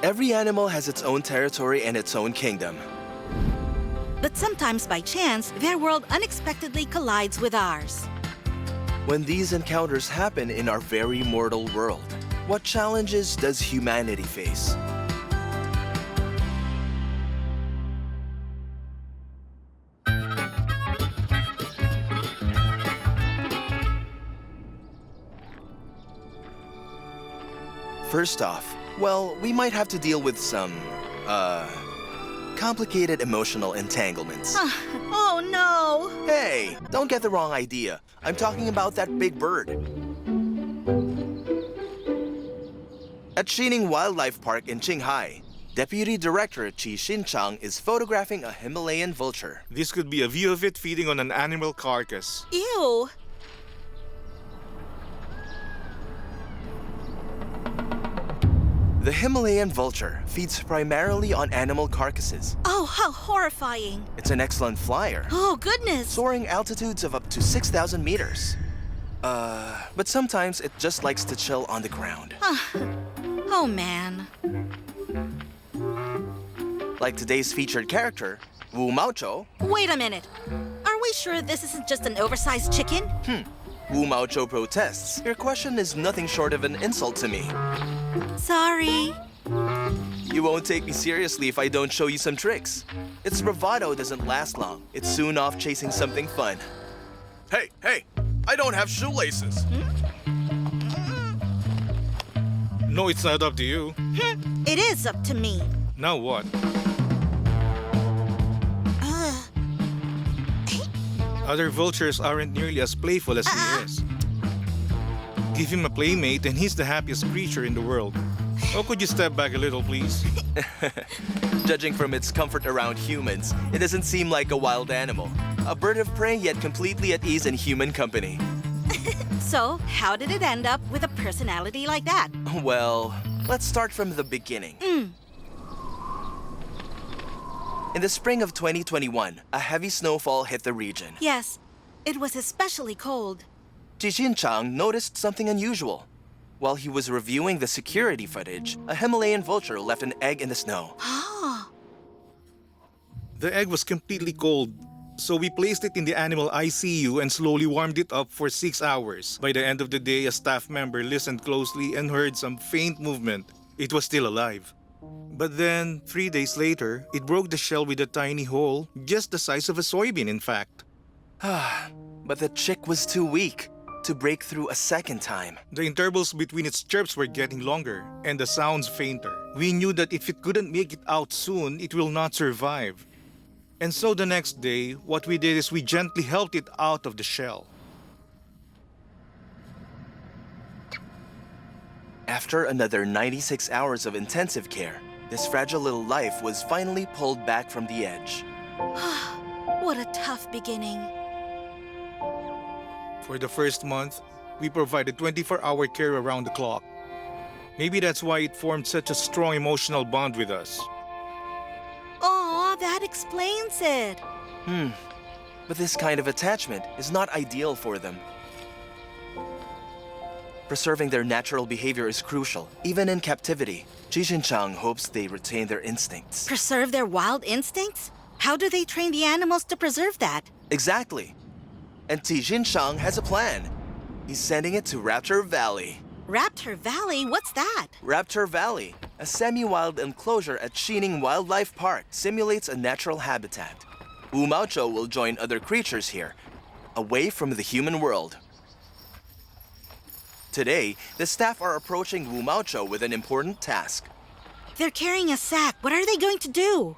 Every animal has its own territory and its own kingdom. But sometimes by chance, their world unexpectedly collides with ours. When these encounters happen in our very mortal world, what challenges does humanity face? First off, well, we might have to deal with some, complicated emotional entanglements. Oh no! Hey, don't get the wrong idea. I'm talking about that big bird. At Xining Wildlife Park in Qinghai, Deputy Director Qi Xinchang is photographing a Himalayan vulture. This could be a view of it feeding on an animal carcass. Ew! The Himalayan vulture feeds primarily on animal carcasses. Oh, how horrifying! It's an excellent flyer, Oh, goodness! soaring altitudes of up to 6,000 meters. But sometimes it just likes to chill on the ground. Oh, man. Like today's featured character, Wu Maochou. Wait a minute. Are we sure this isn't just an oversized chicken? Wu Maochou protests. Your question is nothing short of an insult to me. Sorry. You won't take me seriously if I don't show you some tricks. Its bravado doesn't last long. It's soon off chasing something fun. Hey, I don't have shoelaces. No, it's not up to you. It is up to me. Now what? Other vultures aren't nearly as playful as he is. Give him a playmate and he's the happiest creature in the world. Oh, could you step back a little, please? Judging from its comfort around humans, it doesn't seem like a wild animal. A bird of prey, yet completely at ease in human company. So, how did it end up with a personality like that? Well, let's start from the beginning. In the spring of 2021, a heavy snowfall hit the region. Yes, it was especially cold. Qi Xinchang noticed something unusual. While he was reviewing the security footage, a Himalayan vulture left an egg in the snow. The egg was completely cold, so we placed it in the animal ICU and slowly warmed it up for 6 hours. By the end of the day, a staff member listened closely and heard some faint movement. It was still alive. But then, 3 days later, it broke the shell with a tiny hole, just the size of a soybean, in fact. But the chick was too weak to break through a second time. The intervals between its chirps were getting longer, and the sounds fainter. We knew that if it couldn't make it out soon, it will not survive. And so the next day, what we did is we gently helped it out of the shell. After another 96 hours of intensive care, this fragile little life was finally pulled back from the edge. What a tough beginning. For the first month, we provided 24-hour care around the clock. Maybe that's why it formed such a strong emotional bond with us. Aw, that explains it. But this kind of attachment is not ideal for them. Preserving their natural behavior is crucial, even in captivity. Qi Xinchang hopes they retain their instincts. Preserve their wild instincts? How do they train the animals to preserve that? Exactly. And Qi Xinchang has a plan. He's sending it to Raptor Valley. Raptor Valley? What's that? Raptor Valley, a semi-wild enclosure at Xining Wildlife Park, simulates a natural habitat. Wu Maochou will join other creatures here, away from the human world. Today, the staff are approaching Wu Maochou with an important task. They're carrying a sack. What are they going to do?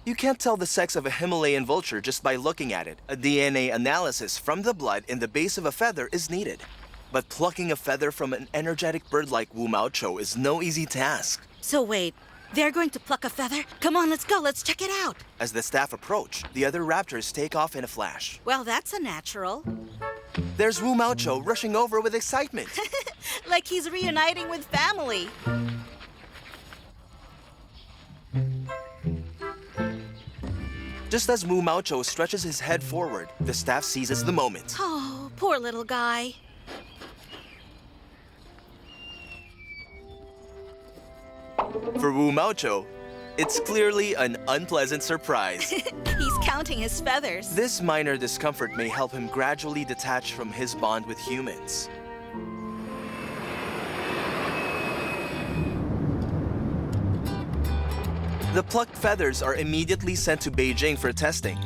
You can't tell the sex of a Himalayan vulture just by looking at it. A DNA analysis from the blood in the base of a feather is needed. But plucking a feather from an energetic bird like Wu Maochou is no easy task. So wait, they're going to pluck a feather? Come on, let's go. Let's check it out. As the staff approach, the other raptors take off in a flash. Well, that's a natural. There's Wu Maochou rushing over with excitement. Like he's reuniting with family. Just as Wu Maocho stretches his head forward, the staff seizes the moment. Oh, poor little guy. For Wu Maocho, it's clearly an unpleasant surprise. He's counting his feathers. This minor discomfort may help him gradually detach from his bond with humans. The plucked feathers are immediately sent to Beijing for testing.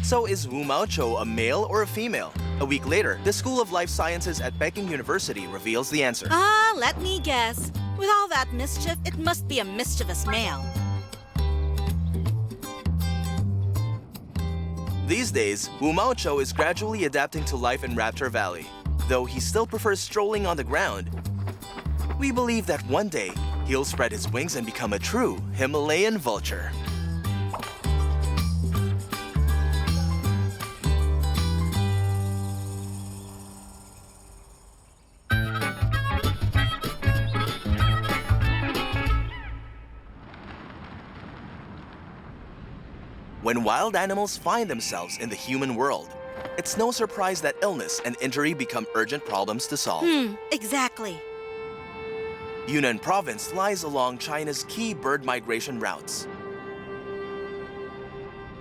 So is Wu Maocho a male or a female? A week later, the School of Life Sciences at Peking University reveals the answer. Let me guess. With all that mischief, it must be a mischievous male. These days, Wu Maocho is gradually adapting to life in Raptor Valley. Though he still prefers strolling on the ground, we believe that one day, he'll spread his wings and become a true Himalayan vulture. When wild animals find themselves in the human world, it's no surprise that illness and injury become urgent problems to solve. Exactly. Yunnan province lies along China's key bird migration routes.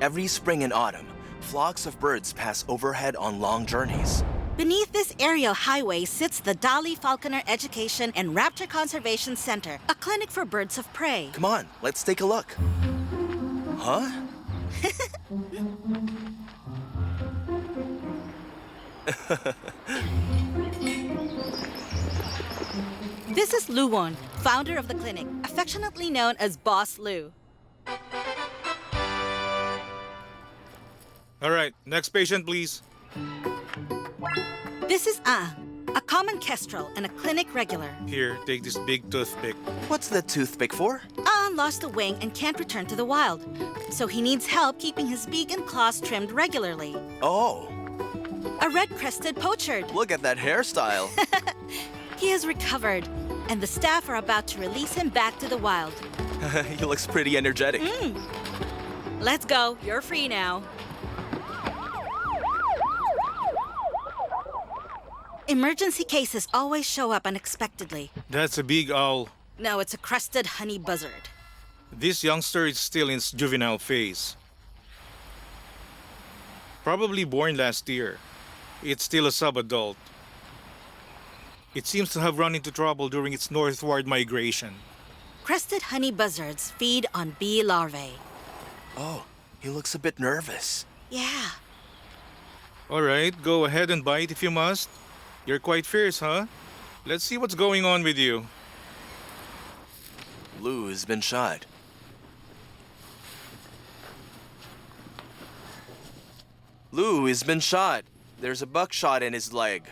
Every spring and autumn, flocks of birds pass overhead on long journeys. Beneath this aerial highway sits the Dali Falconer Education and Raptor Conservation Center, a clinic for birds of prey. Come on, let's take a look. Huh? This is Lu Won, founder of the clinic, affectionately known as Boss Lu. All right, next patient, please. This is a common kestrel and a clinic regular. Here, take this big toothpick. What's the toothpick for? Lost a wing and can't return to the wild, so he needs help keeping his beak and claws trimmed regularly. Oh, A red-crested pochard. look at that hairstyle. He has recovered, and the staff are about to release him back to the wild. He looks pretty energetic. Let's go. You're free now. Emergency cases always show up unexpectedly. That's a big owl. No, it's a crested honey buzzard. This youngster is still in its juvenile phase. Probably born last year. It's still a sub-adult. It seems to have run into trouble during its northward migration. Crested honey buzzards feed on bee larvae. Oh, he looks a bit nervous. Yeah. All right, go ahead and bite if you must. You're quite fierce, huh? Let's see what's going on with you. Lou has been shot. Lou has been shot. There's a buckshot in his leg.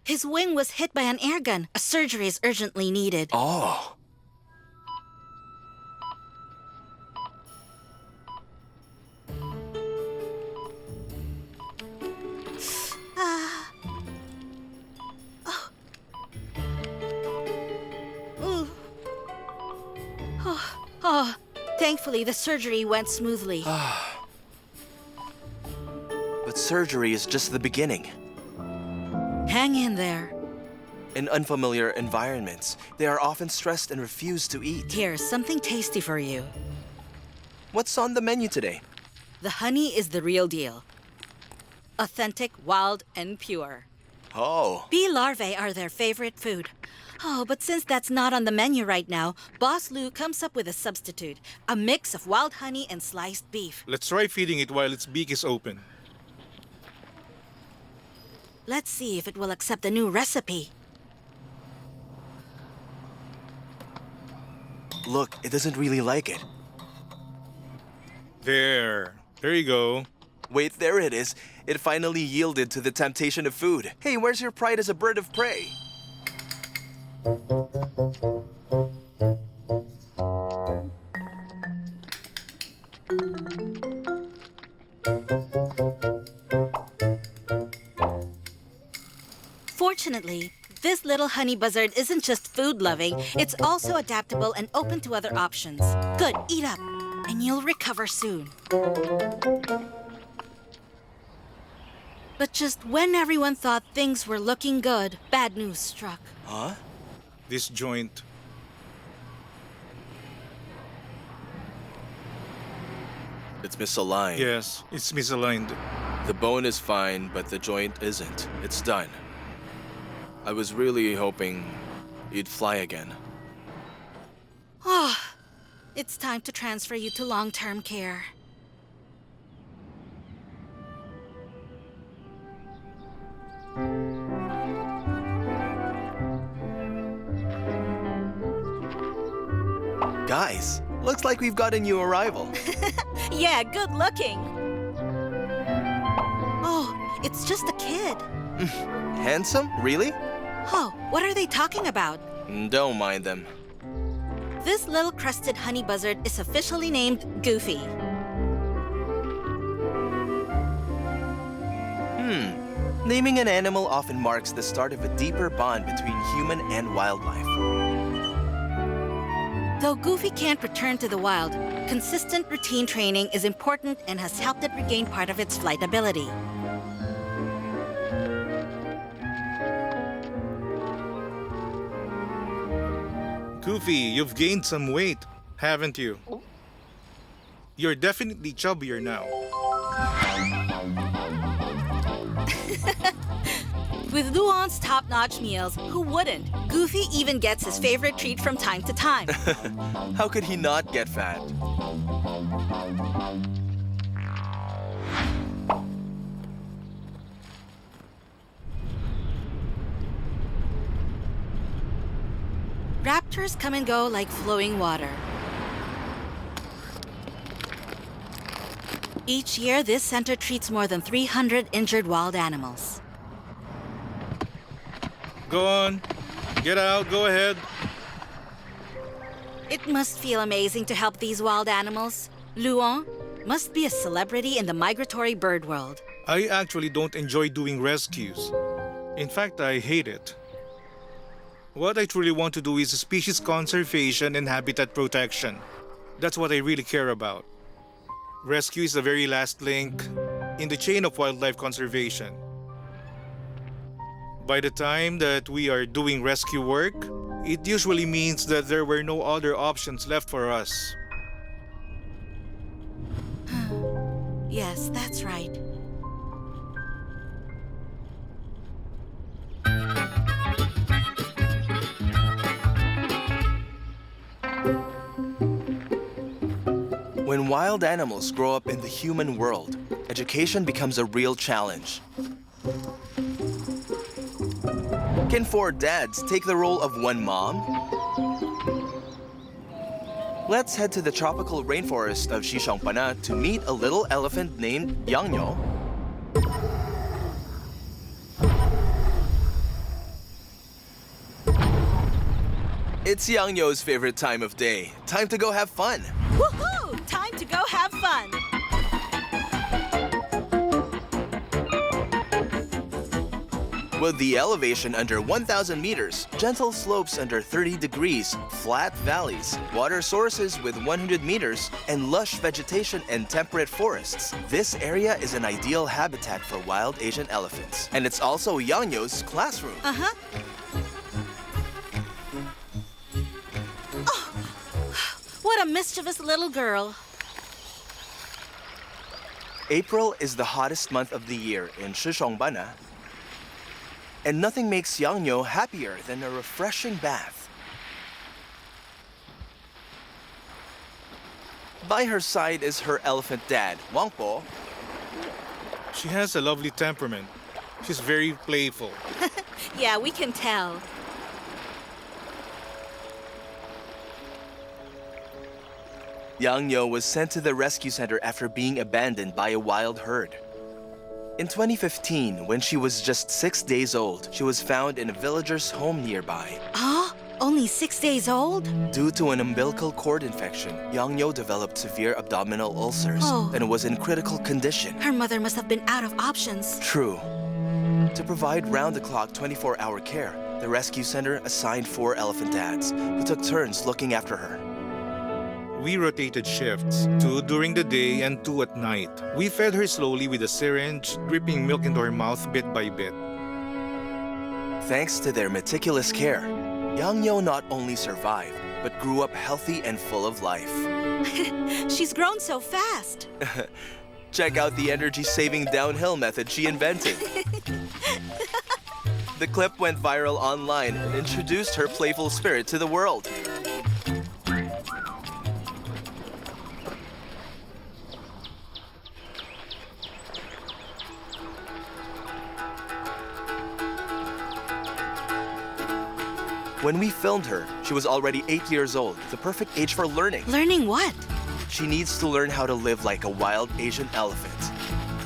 His wing was hit by an air gun. A surgery is urgently needed. Oh. Thankfully, the surgery went smoothly. But surgery is just the beginning. Hang in there. In unfamiliar environments, they are often stressed and refuse to eat. Here's something tasty for you. What's on the menu today? The honey is the real deal. Authentic, wild, and pure. Oh. Bee larvae are their favorite food. Oh, but since that's not on the menu right now, Boss Lou comes up with a substitute. A mix of wild honey and sliced beef. Let's try feeding it while its beak is open. Let's see if it will accept the new recipe. Look, it doesn't really like it. There you go. Wait, there it is. It finally yielded to the temptation of food. Hey, where's your pride as a bird of prey? Unfortunately, this little honey buzzard isn't just food-loving, it's also adaptable and open to other options. Good, eat up, and you'll recover soon. But just when everyone thought things were looking good, bad news struck. Huh? This joint. It's misaligned. Yes, it's misaligned. The bone is fine, but the joint isn't. It's done. I was really hoping you'd fly again. Oh, it's time to transfer you to long-term care. Guys, looks like we've got a new arrival. Yeah, good looking. Oh, it's just a kid. Handsome? Really? Oh, what are they talking about? Don't mind them. This little crested honey buzzard is officially named Goofy. Naming an animal often marks the start of a deeper bond between human and wildlife. Though Goofy can't return to the wild, consistent routine training is important and has helped it regain part of its flight ability. Goofy, you've gained some weight, haven't you? You're definitely chubbier now. With Luon's top-notch meals, who wouldn't? Goofy even gets his favorite treat from time to time. How could he not get fat? Raptors come and go like flowing water. Each year, this center treats more than 300 injured wild animals. Go on. Get out, go ahead. It must feel amazing to help these wild animals. Luon must be a celebrity in the migratory bird world. I actually don't enjoy doing rescues. In fact, I hate it. What I truly want to do is species conservation and habitat protection. That's what I really care about. Rescue is the very last link in the chain of wildlife conservation. By the time that we are doing rescue work, it usually means that there were no other options left for us. Yes, that's right. When wild animals grow up in the human world, education becomes a real challenge. Can 4 dads take the role of one mom? Let's head to the tropical rainforest of Xishuangpanna to meet a little elephant named Yangyo. It's Yangyo's favorite time of day. Time to go have fun. Woohoo! Time to go have fun! With the elevation under 1,000 meters, gentle slopes under 30 degrees, flat valleys, water sources with 100 meters, and lush vegetation and temperate forests, this area is an ideal habitat for wild Asian elephants. And it's also Yangyo's classroom. Uh-huh. Oh, what a mischievous little girl. April is the hottest month of the year in Xishuangpanna. And nothing makes Yangyo happier than a refreshing bath. By her side is her elephant dad, Wangpo. She has a lovely temperament. She's very playful. Yeah, we can tell. Yangyo was sent to the rescue center after being abandoned by a wild herd. In 2015, when she was just 6 days old, she was found in a villager's home nearby. Oh, only 6 days old? Due to an umbilical cord infection, Yangyo developed severe abdominal ulcers Oh. and was in critical condition. Her mother must have been out of options. True. To provide round-the-clock 24-hour care, the rescue center assigned 4 elephant dads who took turns looking after her. We rotated shifts, 2 during the day and 2 at night. We fed her slowly with a syringe, dripping milk into her mouth bit by bit. Thanks to their meticulous care, Yang-yo not only survived, but grew up healthy and full of life. She's grown so fast. Check out the energy-saving downhill method she invented. The clip went viral online and introduced her playful spirit to the world. When we filmed her, she was already 8 years old, the perfect age for learning. Learning what? She needs to learn how to live like a wild Asian elephant.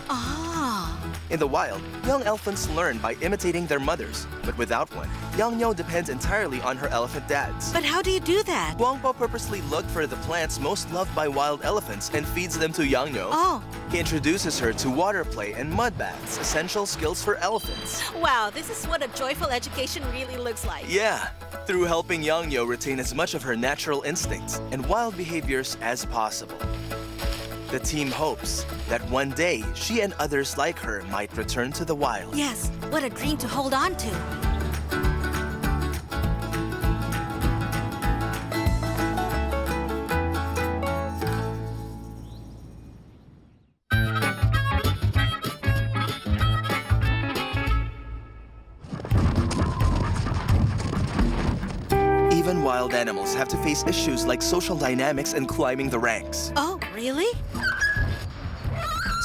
Ah. In the wild, young elephants learn by imitating their mothers, but without one, Yang-yo depends entirely on her elephant dads. But how do you do that? Guangpo purposely looked for the plants most loved by wild elephants and feeds them to Yang-yo. Oh. He introduces her to water play and mud baths, essential skills for elephants. Wow, this is what a joyful education really looks like. Yeah, through helping Yang-yo retain as much of her natural instincts and wild behaviors as possible. The team hopes that one day she and others like her might return to the wild. Yes, what a dream to hold on to. Even wild animals have to face issues like social dynamics and climbing the ranks. Oh, really?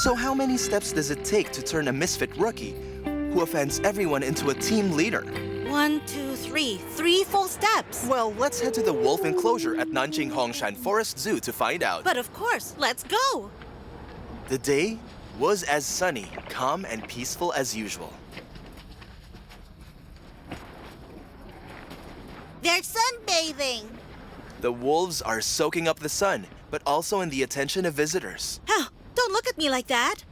So how many steps does it take to turn a misfit rookie who offends everyone into a team leader? 1, 2, 3. 3 full steps. Well, let's head to the wolf enclosure at Nanjing Hongshan Forest Zoo to find out. But of course, let's go. The day was as sunny, calm, and peaceful as usual. They're sunbathing. The wolves are soaking up the sun, but also in the attention of visitors. Oh, don't look at me like that.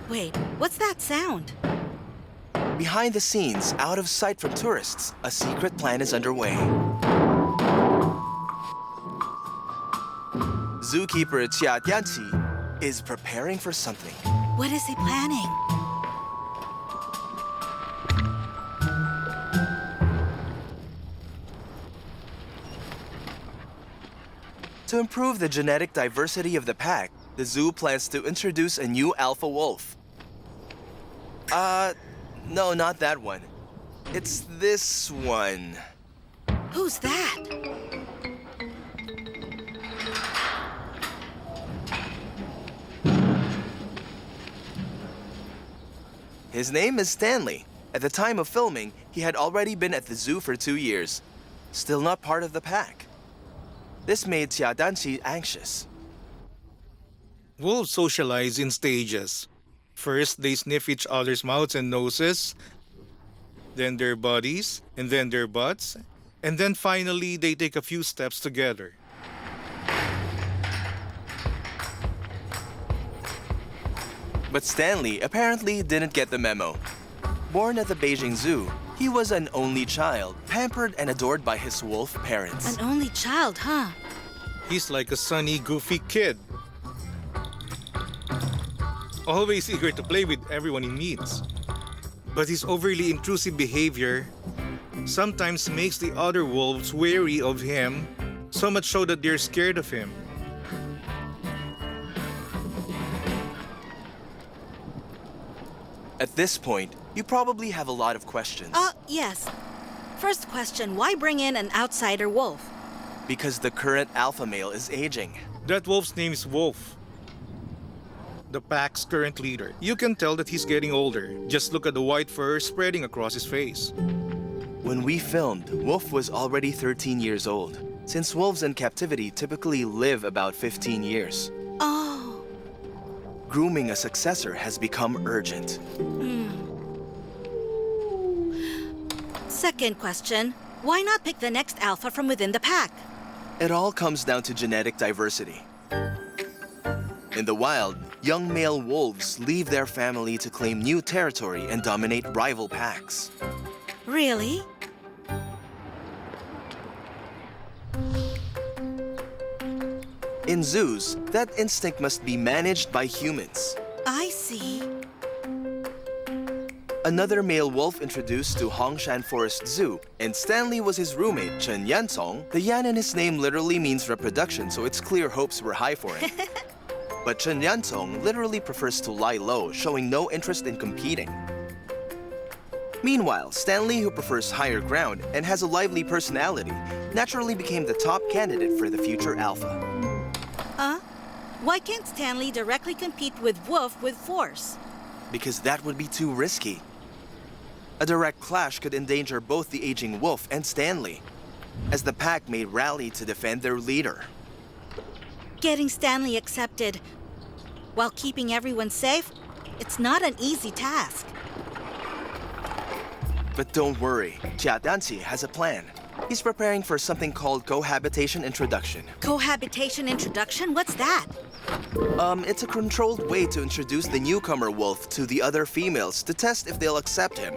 Wait, what's that sound? Behind the scenes, out of sight from tourists, a secret plan is underway. Zookeeper Jia Dianqi is preparing for something. What is he planning? To improve the genetic diversity of the pack, the zoo plans to introduce a new alpha wolf. No, not that one. It's this one. Who's that? His name is Stanley. At the time of filming, he had already been at the zoo for 2 years. Still not part of the pack. This made Jia Danqi anxious. Wolves socialize in stages. First, they sniff each other's mouths and noses, then their bodies, and then their butts, and then finally, they take a few steps together. But Stanley apparently didn't get the memo. Born at the Beijing Zoo, he was an only child, pampered and adored by his wolf parents. An only child, huh? He's like a sunny, goofy kid. Always eager to play with everyone he meets. But his overly intrusive behavior sometimes makes the other wolves wary of him, so much so that they're scared of him. At this point, you probably have a lot of questions. Yes. First question, why bring in an outsider wolf? Because the current alpha male is aging. That wolf's name is Wolf, the pack's current leader. You can tell that he's getting older. Just look at the white fur spreading across his face. When we filmed, Wolf was already 13 years old, since wolves in captivity typically live about 15 years. Oh. Grooming a successor has become urgent. Second question, why not pick the next alpha from within the pack? It all comes down to genetic diversity. In the wild, young male wolves leave their family to claim new territory and dominate rival packs. Really? In zoos, that instinct must be managed by humans. I see. Another male wolf introduced to Hongshan Forest Zoo, and Stanley was his roommate, Chen Yansong. The Yan in his name literally means reproduction, so it's clear hopes were high for him. But Chen Yansong literally prefers to lie low, showing no interest in competing. Meanwhile, Stanley, who prefers higher ground and has a lively personality, naturally became the top candidate for the future alpha. Why can't Stanley directly compete with Wolf with force? Because that would be too risky. A direct clash could endanger both the aging wolf and Stanley, as the pack may rally to defend their leader. Getting Stanley accepted while keeping everyone safe, it's not an easy task. But don't worry, Jia Danci has a plan. He's preparing for something called cohabitation introduction. Cohabitation introduction? What's that? It's a controlled way to introduce the newcomer wolf to the other females to test if they'll accept him.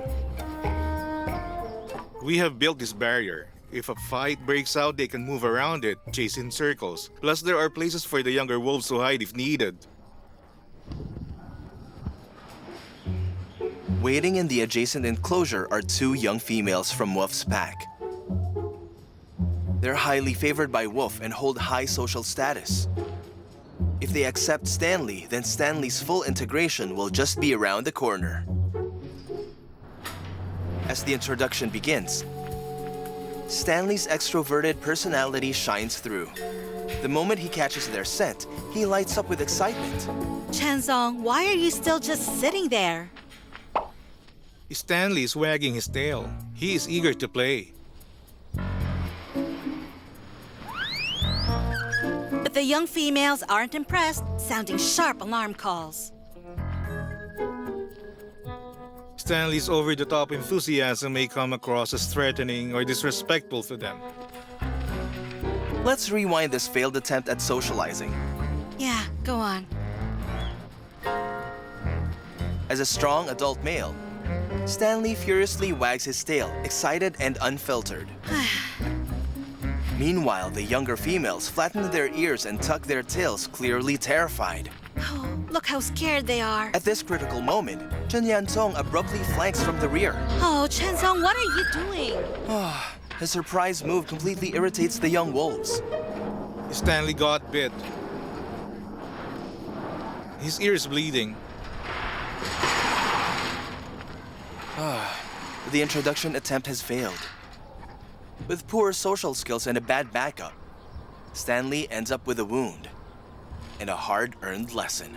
We have built this barrier. If a fight breaks out, they can move around it, chase in circles. Plus, there are places for the younger wolves to hide if needed. Waiting in the adjacent enclosure are two young females from Wolf's pack. They're highly favored by Wolf and hold high social status. If they accept Stanley, then Stanley's full integration will just be around the corner. As the introduction begins, Stanley's extroverted personality shines through. The moment he catches their scent, he lights up with excitement. Chenzong, why are you still just sitting there? Stanley is wagging his tail. He is eager to play. But the young females aren't impressed, sounding sharp alarm calls. Stanley's over-the-top enthusiasm may come across as threatening or disrespectful to them. Let's rewind this failed attempt at socializing. Yeah, go on. As a strong adult male, Stanley furiously wags his tail, excited and unfiltered. Meanwhile, the younger females flatten their ears and tuck their tails, clearly terrified. Oh, look how scared they are. At this critical moment, Chen Yansong abruptly flanks from the rear. Oh, Chenzong, what are you doing? His surprise move completely irritates the young wolves. Stanley got bit. His ear is bleeding. The introduction attempt has failed. With poor social skills and a bad backup, Stanley ends up with a wound and a hard-earned lesson.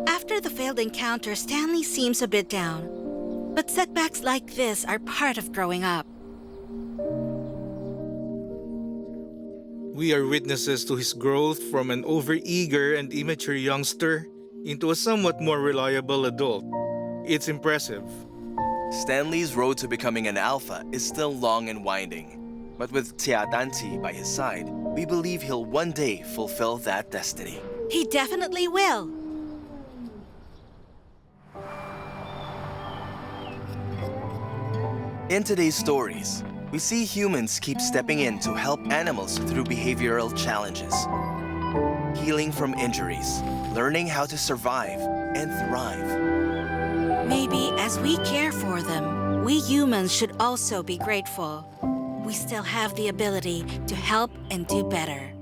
After the failed encounter, Stanley seems a bit down. But setbacks like this are part of growing up. We are witnesses to his growth from an overeager and immature youngster into a somewhat more reliable adult. It's impressive. Stanley's road to becoming an alpha is still long and winding. But with Tia Danti by his side, we believe he'll one day fulfill that destiny. He definitely will. In today's stories, we see humans keep stepping in to help animals through behavioral challenges. Healing from injuries, learning how to survive and thrive. Maybe as we care for them, we humans should also be grateful. We still have the ability to help and do better.